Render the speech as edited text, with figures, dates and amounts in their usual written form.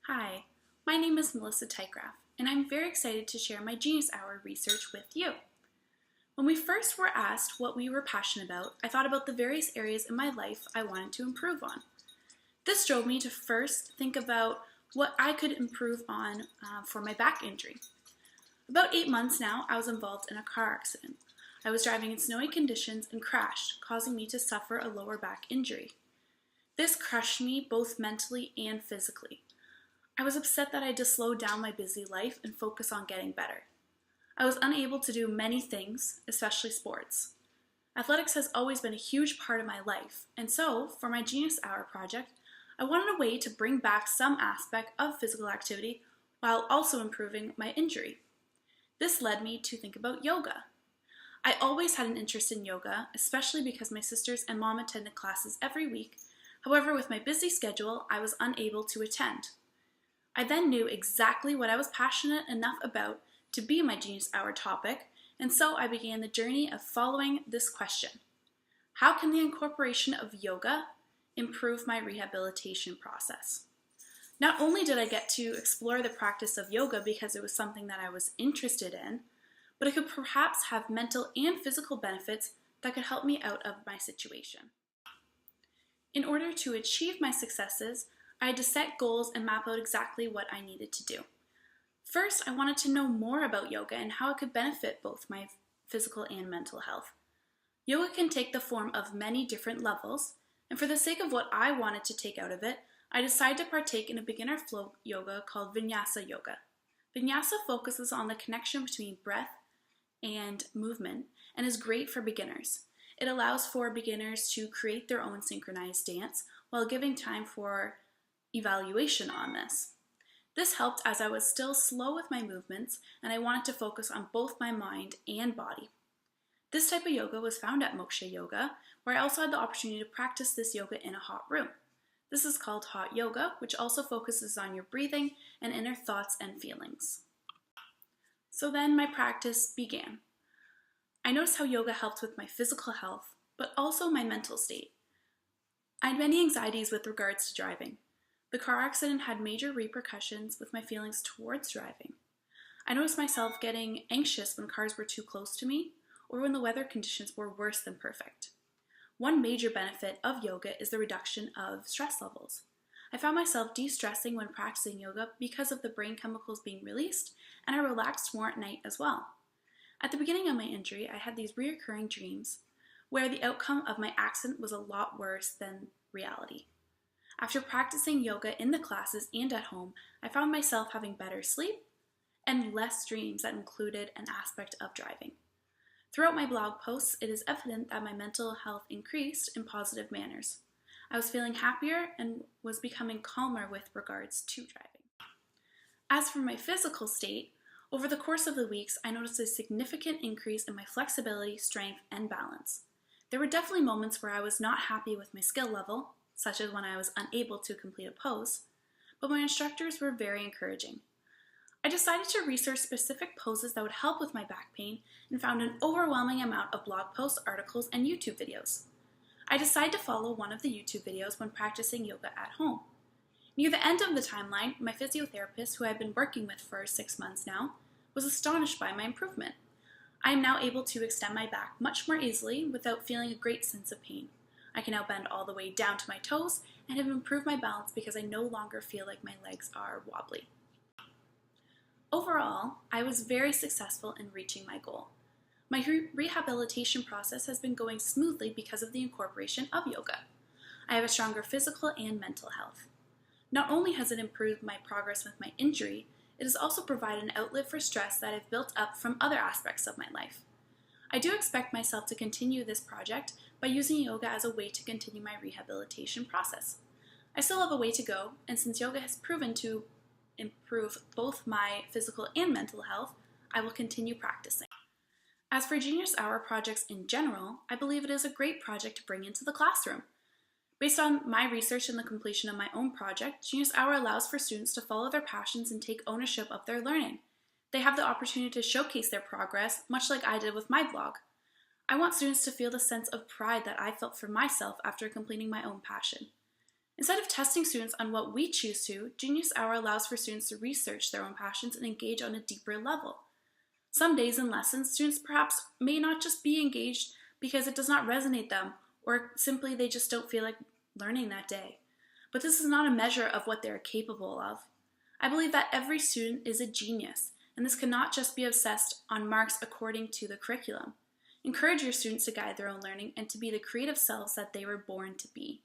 Hi, my name is Melissa Tygraf, and I'm very excited to share my Genius Hour research with you. When we first were asked what we were passionate about, I thought about the various areas in my life I wanted to improve on. This drove me to first think about what I could improve on for my back injury. About 8 months now, I was involved in a car accident. I was driving in snowy conditions and crashed, causing me to suffer a lower back injury. This crushed me both mentally and physically. I was upset that I had to slow down my busy life and focus on getting better. I was unable to do many things, especially sports. Athletics has always been a huge part of my life, and so, for my Genius Hour project, I wanted a way to bring back some aspect of physical activity while also improving my injury. This led me to think about yoga. I always had an interest in yoga, especially because my sisters and mom attended classes every week. However, with my busy schedule, I was unable to attend. I then knew exactly what I was passionate enough about to be my Genius Hour topic, and so I began the journey of following this question. How can the incorporation of yoga improve my rehabilitation process? Not only did I get to explore the practice of yoga because it was something that I was interested in, but it could perhaps have mental and physical benefits that could help me out of my situation. In order to achieve my successes, I had to set goals and map out exactly what I needed to do. First, I wanted to know more about yoga and how it could benefit both my physical and mental health. Yoga can take the form of many different levels, and for the sake of what I wanted to take out of it, I decided to partake in a beginner flow yoga called Vinyasa Yoga. Vinyasa focuses on the connection between breath and movement and is great for beginners. It allows for beginners to create their own synchronized dance while giving time for evaluation on this. This helped as I was still slow with my movements and I wanted to focus on both my mind and body. This type of yoga was found at Moksha Yoga, where I also had the opportunity to practice this yoga in a hot room. This is called hot yoga, which also focuses on your breathing and inner thoughts and feelings. So then my practice began. I noticed how yoga helped with my physical health, but also my mental state. I had many anxieties with regards to driving. The car accident had major repercussions with my feelings towards driving. I noticed myself getting anxious when cars were too close to me or when the weather conditions were worse than perfect. One major benefit of yoga is the reduction of stress levels. I found myself de-stressing when practicing yoga because of the brain chemicals being released, and I relaxed more at night as well. At the beginning of my injury, I had these reoccurring dreams where the outcome of my accident was a lot worse than reality. After practicing yoga in the classes and at home, I found myself having better sleep and less dreams that included an aspect of driving. Throughout my blog posts, it is evident that my mental health increased in positive manners. I was feeling happier and was becoming calmer with regards to driving. As for my physical state, over the course of the weeks, I noticed a significant increase in my flexibility, strength, and balance. There were definitely moments where I was not happy with my skill level, such as when I was unable to complete a pose, but my instructors were very encouraging. I decided to research specific poses that would help with my back pain and found an overwhelming amount of blog posts, articles, and YouTube videos. I decided to follow one of the YouTube videos when practicing yoga at home. Near the end of the timeline, my physiotherapist, who I had been working with for 6 months now, was astonished by my improvement. I am now able to extend my back much more easily without feeling a great sense of pain. I can now bend all the way down to my toes and have improved my balance because I no longer feel like my legs are wobbly. Overall, I was very successful in reaching my goal. My rehabilitation process has been going smoothly because of the incorporation of yoga. I have a stronger physical and mental health. Not only has it improved my progress with my injury, it has also provided an outlet for stress that I've built up from other aspects of my life. I do expect myself to continue this project by using yoga as a way to continue my rehabilitation process. I still have a way to go, and since yoga has proven to improve both my physical and mental health, I will continue practicing. As for Genius Hour projects in general, I believe it is a great project to bring into the classroom. Based on my research and the completion of my own project, Genius Hour allows for students to follow their passions and take ownership of their learning. They have the opportunity to showcase their progress, much like I did with my blog. I want students to feel the sense of pride that I felt for myself after completing my own passion. Instead of testing students on what we choose to, Genius Hour allows for students to research their own passions and engage on a deeper level. Some days in lessons, students perhaps may not just be engaged because it does not resonate them, or simply they just don't feel like learning that day. But this is not a measure of what they're capable of. I believe that every student is a genius, and this cannot just be obsessed on marks according to the curriculum. Encourage your students to guide their own learning and to be the creative selves that they were born to be.